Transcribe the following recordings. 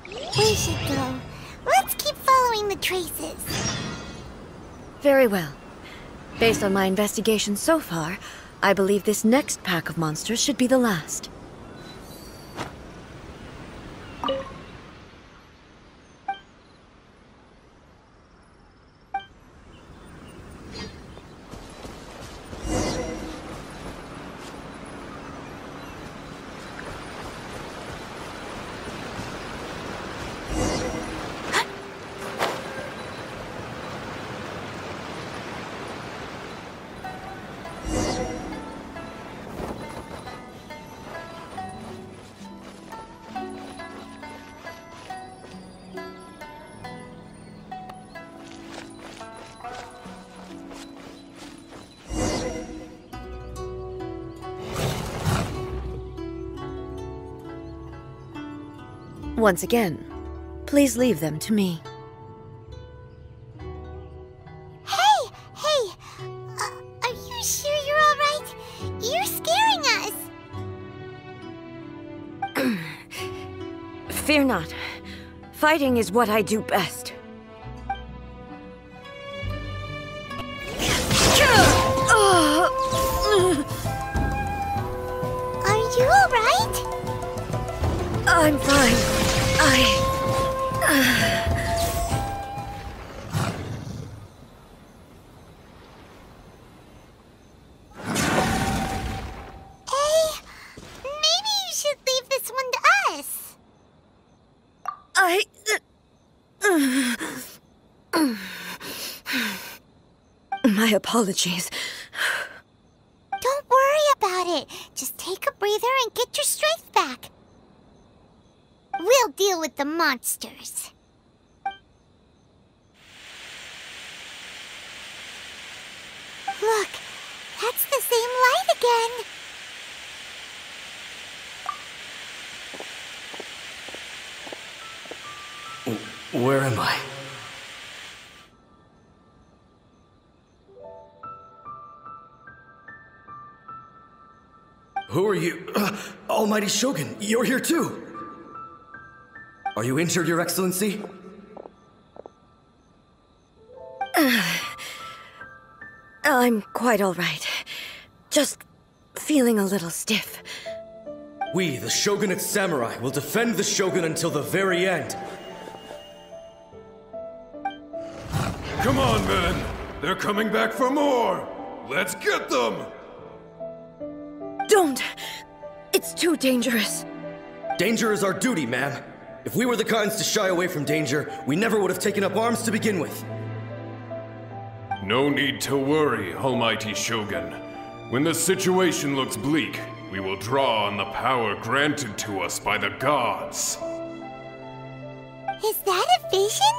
We should go. Let's keep following the traces. Very well. Based on my investigation so far, I believe this next pack of monsters should be the last. Once again, please leave them to me. Hey! Are you sure you're all right? You're scaring us! Fear not. Fighting is what I do best. Are you all right? I'm fine. Hey, maybe you should leave this one to us. My apologies. Don't worry about it. Just take a breather and get your strength back. We'll deal with the monsters. Look, that's the same light again. Where am I? Who are you? Almighty Shogun, you're here too! Are you injured, Your Excellency? I'm quite all right. Just feeling a little stiff. We, the Shogunate Samurai, will defend the Shogun until the very end. Come on, men! They're coming back for more! Let's get them! Don't! It's too dangerous. Danger is our duty, ma'am. If we were the kinds to shy away from danger, we never would have taken up arms to begin with. No need to worry, Almighty Shogun. When the situation looks bleak, we will draw on the power granted to us by the gods. Is that a vision?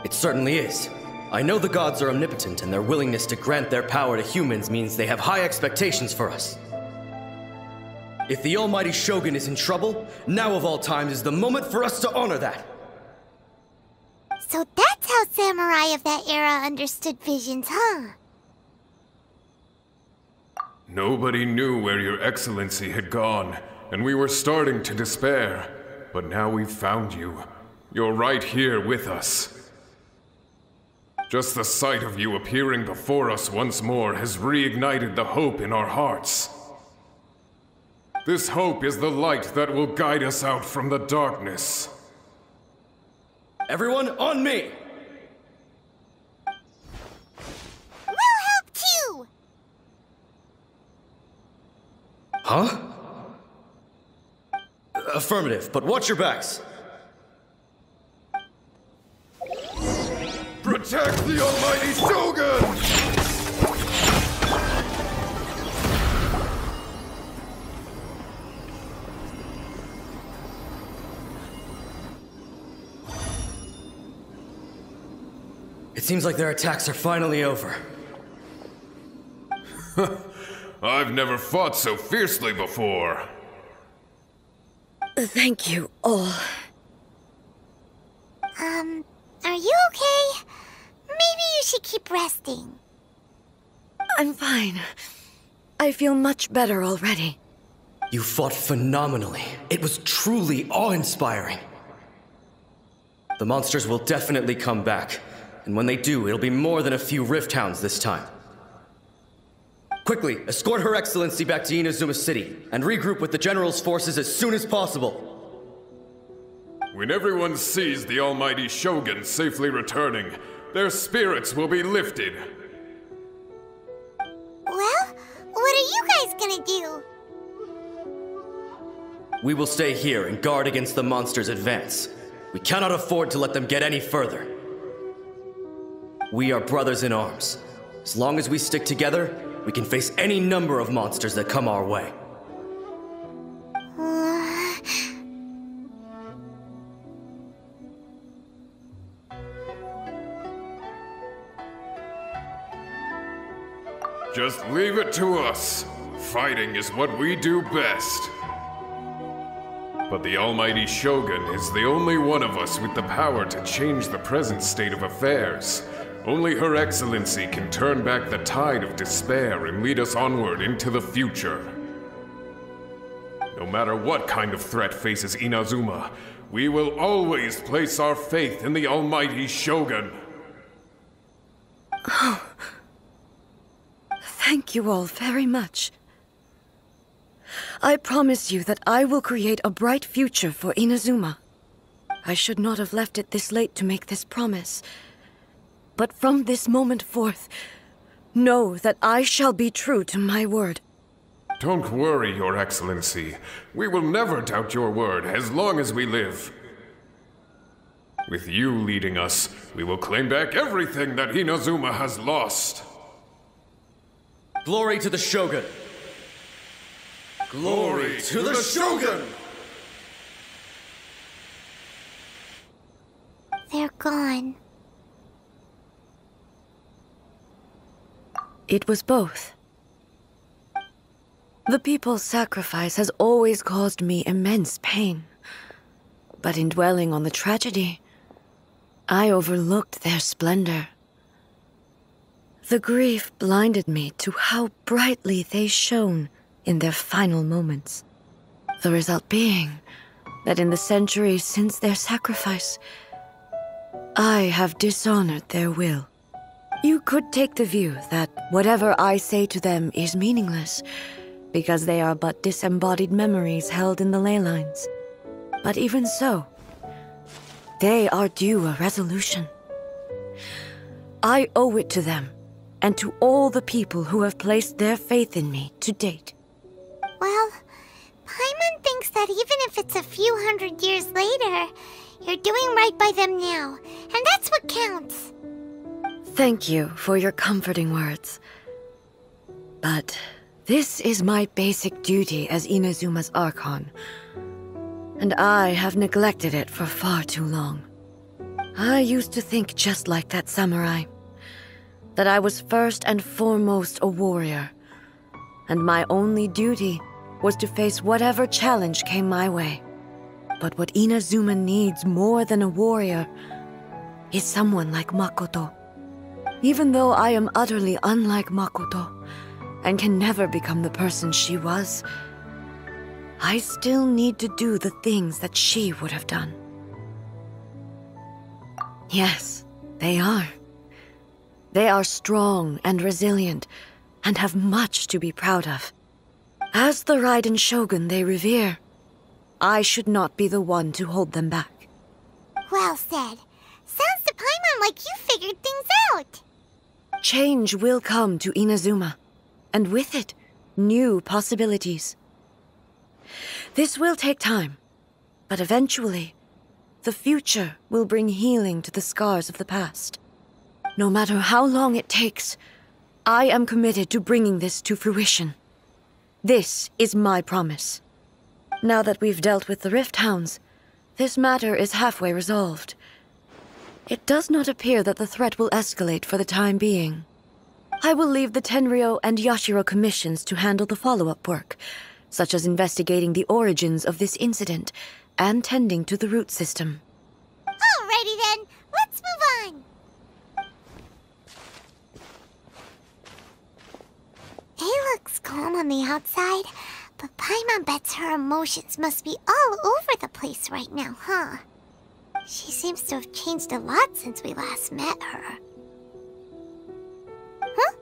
It certainly is. I know the gods are omnipotent, and their willingness to grant their power to humans means they have high expectations for us. If the Almighty Shogun is in trouble, now of all times is the moment for us to honor that. So that's how samurai of that era understood visions, huh? Nobody knew where Your Excellency had gone, and we were starting to despair. But now we've found you. You're right here with us. Just the sight of you appearing before us once more has reignited the hope in our hearts. This hope is the light that will guide us out from the darkness. Everyone, on me! We'll help too! Huh? Affirmative, but watch your backs. Protect the Almighty Shogun! It seems like their attacks are finally over. I've never fought so fiercely before. Thank you all. Are you okay? Maybe you should keep resting. I'm fine. I feel much better already. You fought phenomenally. It was truly awe-inspiring. The monsters will definitely come back, and when they do, it'll be more than a few Rift Hounds this time. Quickly, escort Her Excellency back to Inazuma City, and regroup with the General's forces as soon as possible. When everyone sees the almighty Shogun safely returning, their spirits will be lifted. Well, what are you guys gonna do? We will stay here and guard against the monsters' advance. We cannot afford to let them get any further. We are brothers in arms. As long as we stick together, we can face any number of monsters that come our way. Just leave it to us. Fighting is what we do best. But the almighty Shogun is the only one of us with the power to change the present state of affairs. Only Her Excellency can turn back the tide of despair and lead us onward into the future. No matter what kind of threat faces Inazuma, we will always place our faith in the almighty Shogun. Oh. Thank you all very much. I promise you that I will create a bright future for Inazuma. I should not have left it this late to make this promise. But from this moment forth, know that I shall be true to my word. Don't worry, Your Excellency. We will never doubt your word as long as we live. With you leading us, we will claim back everything that Inazuma has lost. Glory to the Shogun! Glory to the Shogun! They're gone. It was both. The people's sacrifice has always caused me immense pain. But in dwelling on the tragedy, I overlooked their splendor. The grief blinded me to how brightly they shone in their final moments. The result being that in the centuries since their sacrifice, I have dishonored their will. You could take the view that whatever I say to them is meaningless, because they are but disembodied memories held in the ley lines. But even so, they are due a resolution. I owe it to them, and to all the people who have placed their faith in me to date. Well, Paimon thinks that even if it's a few hundred years later, you're doing right by them now, and that's what counts. Thank you for your comforting words. But this is my basic duty as Inazuma's Archon, and I have neglected it for far too long. I used to think just like that samurai, that I was first and foremost a warrior, and my only duty was to face whatever challenge came my way. But what Inazuma needs more than a warrior is someone like Makoto. Even though I am utterly unlike Makoto, and can never become the person she was, I still need to do the things that she would have done. Yes, they are. They are strong and resilient, and have much to be proud of. As the Raiden Shogun they revere, I should not be the one to hold them back. Well said. Sounds to Paimon like you figured things out. Change will come to Inazuma, and with it, new possibilities. This will take time, but eventually, the future will bring healing to the scars of the past. No matter how long it takes, I am committed to bringing this to fruition. This is my promise. Now that we've dealt with the Rift Hounds, this matter is halfway resolved. It does not appear that the threat will escalate for the time being. I will leave the Tenryo and Yashiro commissions to handle the follow-up work, such as investigating the origins of this incident and tending to the root system. Alrighty then, let's move on. He looks calm on the outside, But Paimon bets her emotions must be all over the place right now, huh? She seems to have changed a lot since we last met her. Huh?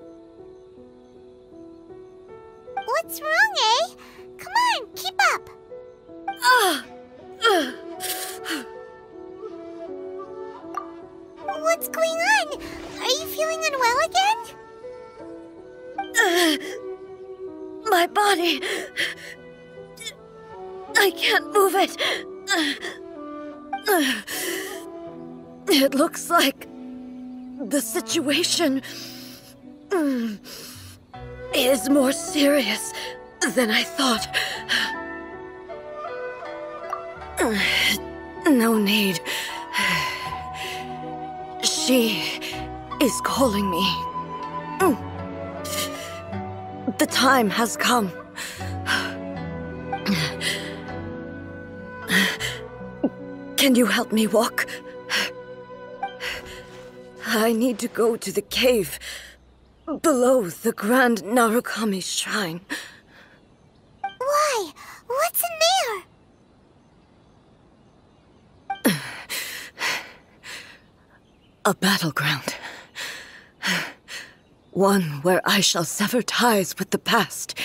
What's wrong, eh? Come on, keep up! What's going on? Are you feeling unwell again? My body... I can't move it. It looks like the situation is more serious than I thought. No need. She is calling me. The time has come. Can you help me walk? I need to go to the cave below the Grand Narukami Shrine. Why? What's in there? A battleground. One where I shall sever ties with the past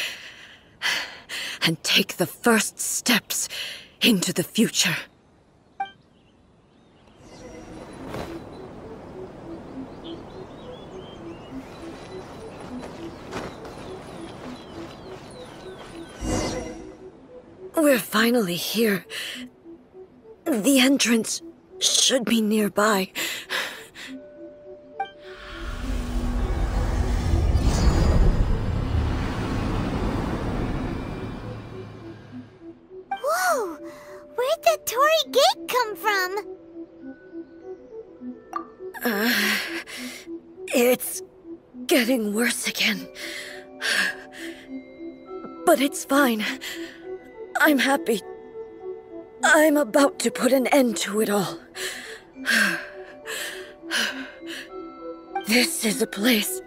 and take the first steps into the future. We're finally here. The entrance should be nearby. Whoa! Where'd that Torii gate come from? It's getting worse again. But it's fine. I'm happy. I'm about to put an end to it all. This is a place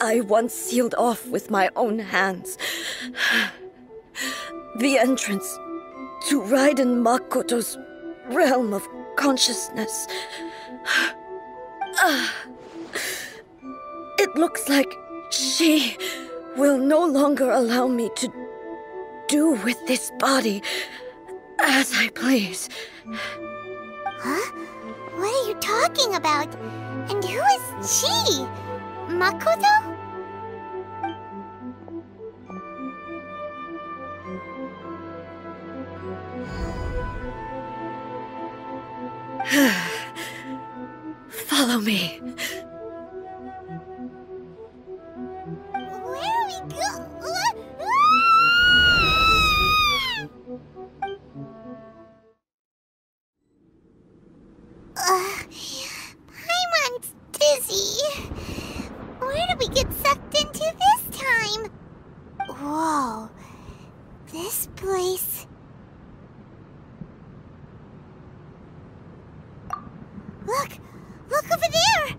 I once sealed off with my own hands. The entrance to Raiden Makoto's realm of consciousness. It looks like she will no longer allow me to do with this body as I please. Huh? What are you talking about? And who is she? Makoto? Follow me. Where are we going? Paimon's dizzy. Where did we get sucked into this time? Whoa. This place... Look! Look over there!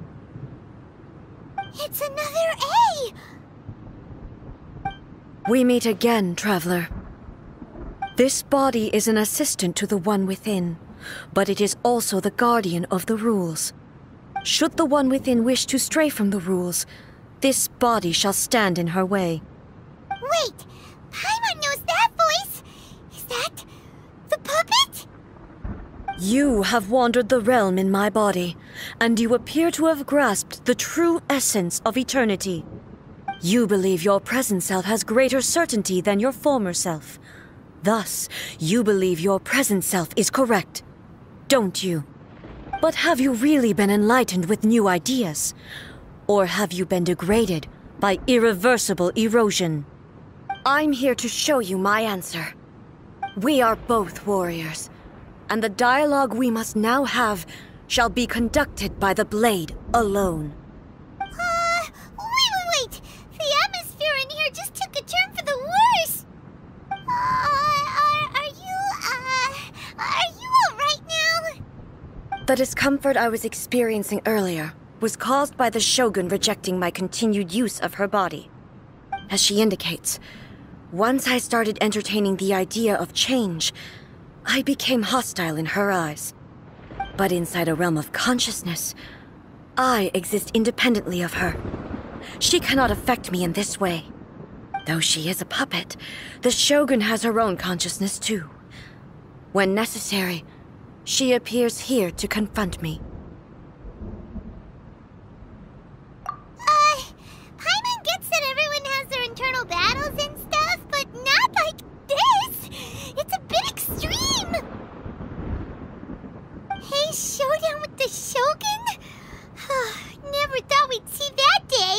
It's another A! We meet again, traveler. This body is an assistant to the one within, but it is also the guardian of the rules. Should the one within wish to stray from the rules, this body shall stand in her way. Wait! Paimon knows that voice! Is that... the puppet? You have wandered the realm in my body, and you appear to have grasped the true essence of eternity. You believe your present self has greater certainty than your former self. Thus, you believe your present self is correct, don't you? But have you really been enlightened with new ideas? Or have you been degraded by irreversible erosion? I'm here to show you my answer. We are both warriors, and the dialogue we must now have shall be conducted by the blade alone. Wait! The atmosphere in here just took a turn for the worse! Are you alright now? The discomfort I was experiencing earlier was caused by the Shogun rejecting my continued use of her body. As she indicates, Once I started entertaining the idea of change, I became hostile in her eyes. But inside a realm of consciousness, I exist independently of her. She cannot affect me in this way. Though she is a puppet, the Shogun has her own consciousness too. When necessary, she appears here to confront me. Paimon gets that everyone has their internal battles and stuff, but not like this! It's a bit extreme! Hey, showdown with the Shogun? Never thought we'd see that day!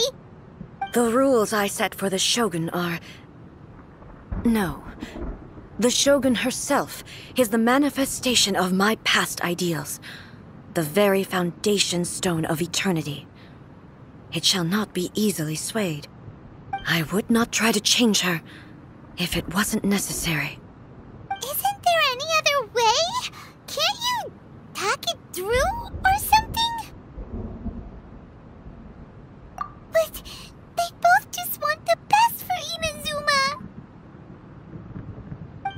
The rules I set for the Shogun are... No. The Shogun herself is the manifestation of my past ideals. The very foundation stone of eternity. It shall not be easily swayed. I would not try to change her if it wasn't necessary. Isn't there any other way? Can't you talk it through or something? But they both just want the best for Inazuma.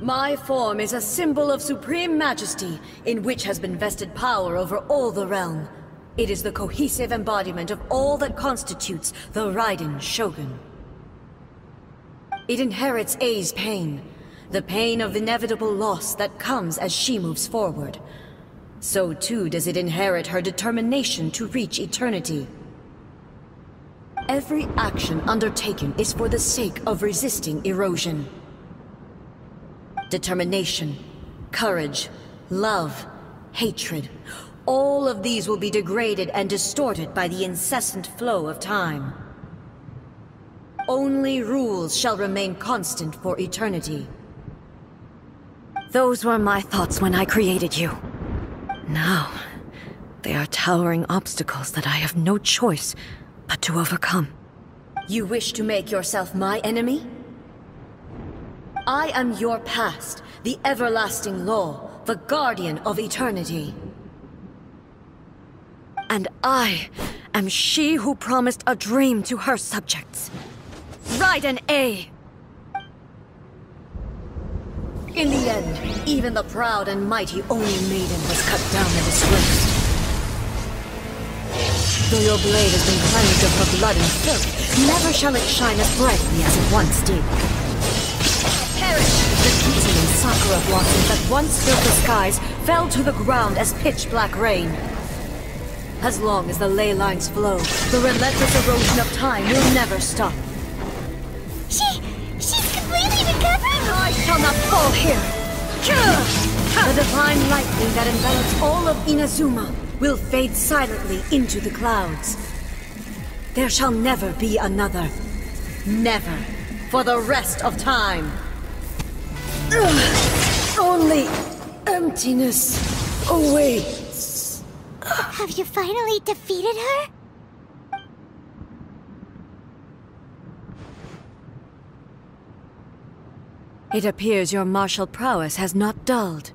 My form is a symbol of supreme majesty, in which has been vested power over all the realm. It is the cohesive embodiment of all that constitutes the Raiden Shogun. It inherits Ei's pain, the pain of inevitable loss that comes as she moves forward. So too does it inherit her determination to reach eternity. Every action undertaken is for the sake of resisting erosion. Determination, courage, love, hatred, all of these will be degraded and distorted by the incessant flow of time. Only rules shall remain constant for eternity. Those were my thoughts when I created you. Now, they are towering obstacles that I have no choice but to overcome. You wish to make yourself my enemy? I am your past, the everlasting law, the guardian of eternity. And I am she who promised a dream to her subjects. Raiden A. In the end, even the proud and mighty Oni Maiden was cut down and disgraced. Though your blade has been cleansed of her blood and filth, never shall it shine as brightly as it once did. Perish! The Kitsu and Sakura blossoms that once filled the skies fell to the ground as pitch-black rain. As long as the ley lines flow, the relentless erosion of time will never stop. She's completely recovered? I shall not fall here! The divine lightning that envelops all of Inazuma will fade silently into the clouds. There shall never be another. Never. For the rest of time. Only emptiness awaits. Have you finally defeated her? It appears your martial prowess has not dulled.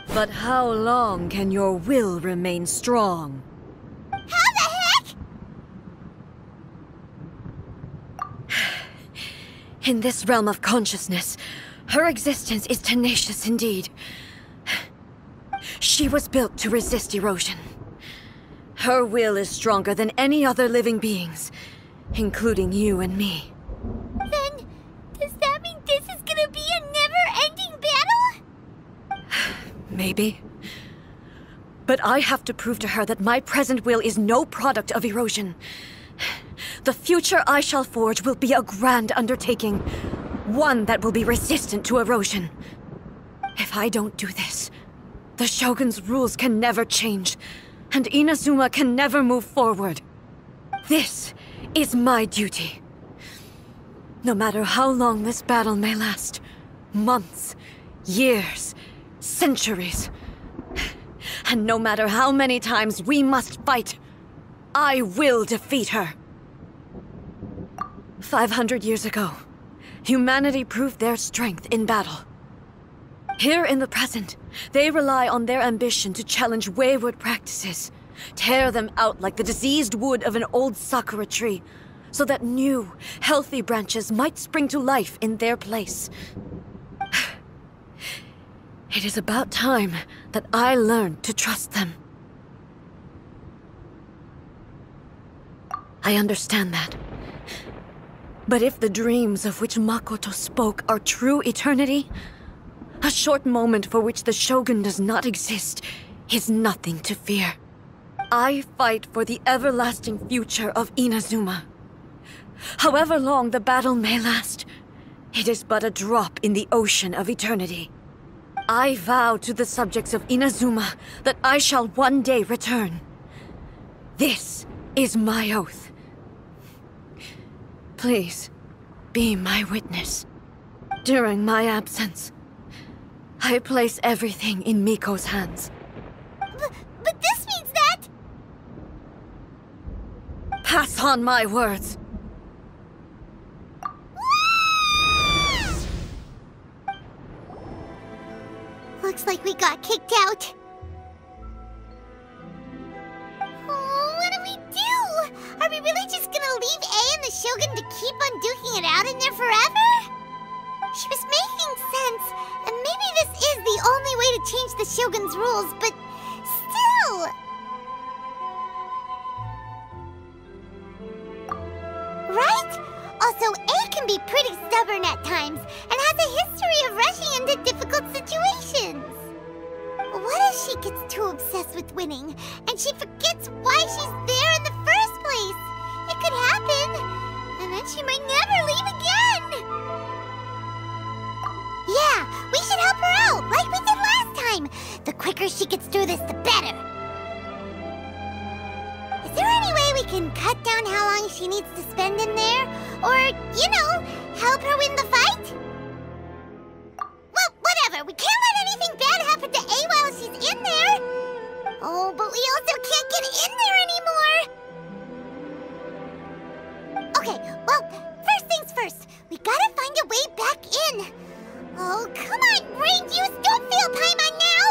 But how long can your will remain strong? How the heck? In this realm of consciousness, her existence is tenacious indeed. She was built to resist erosion. Her will is stronger than any other living being's, including you and me. Then, does that mean this is gonna be a never-ending battle? Maybe. But I have to prove to her that my present will is no product of erosion. The future I shall forge will be a grand undertaking, one that will be resistant to erosion. If I don't do this, the Shogun's rules can never change, and Inazuma can never move forward. This is my duty. No matter how long this battle may last, months, years, centuries, and no matter how many times we must fight, I will defeat her. 500 years ago, humanity proved their strength in battle. Here in the present, they rely on their ambition to challenge wayward practices, tear them out like the diseased wood of an old sakura tree, so that new, healthy branches might spring to life in their place. It is about time that I learned to trust them. I understand that. But if the dreams of which Makoto spoke are true eternity, a short moment for which the Shogun does not exist is nothing to fear. I fight for the everlasting future of Inazuma. However long the battle may last, it is but a drop in the ocean of eternity. I vow to the subjects of Inazuma that I shall one day return. This is my oath. Please, be my witness. During my absence, I place everything in Miko's hands. But this means that... Pass on my words. Looks like we got kicked out. Oh, what do we do? Are we really just gonna leave A and the Shogun to keep on duking it out in there forever? She was making sense, and maybe this is the only way to change the Shogun's rules, but still... Right? Also, A can be pretty stubborn at times, and has a history of rushing into difficult situations. What if she gets too obsessed with winning, and she forgets why she's there in the first place? It could happen, and then she might never leave again. Yeah, we should help her out, like we did last time. The quicker she gets through this, the better. Is there any way we can cut down how long she needs to spend in there? Or, you know, help her win the fight? Well, whatever. We can't let anything bad happen to A while she's in there. Oh, but we also can't get in there anymore. Okay, well, first things first. We gotta find a way back in. Oh, come on, brain juice. Don't fail Paimon now.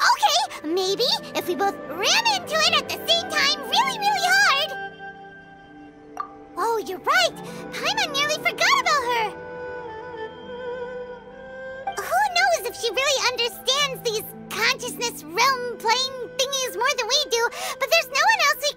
Okay, maybe if we both ran into it at the same time really, really hard. Oh, you're right. Paimon nearly forgot about her. Who knows if she really understands these consciousness realm playing thingies more than we do, but there's no one else we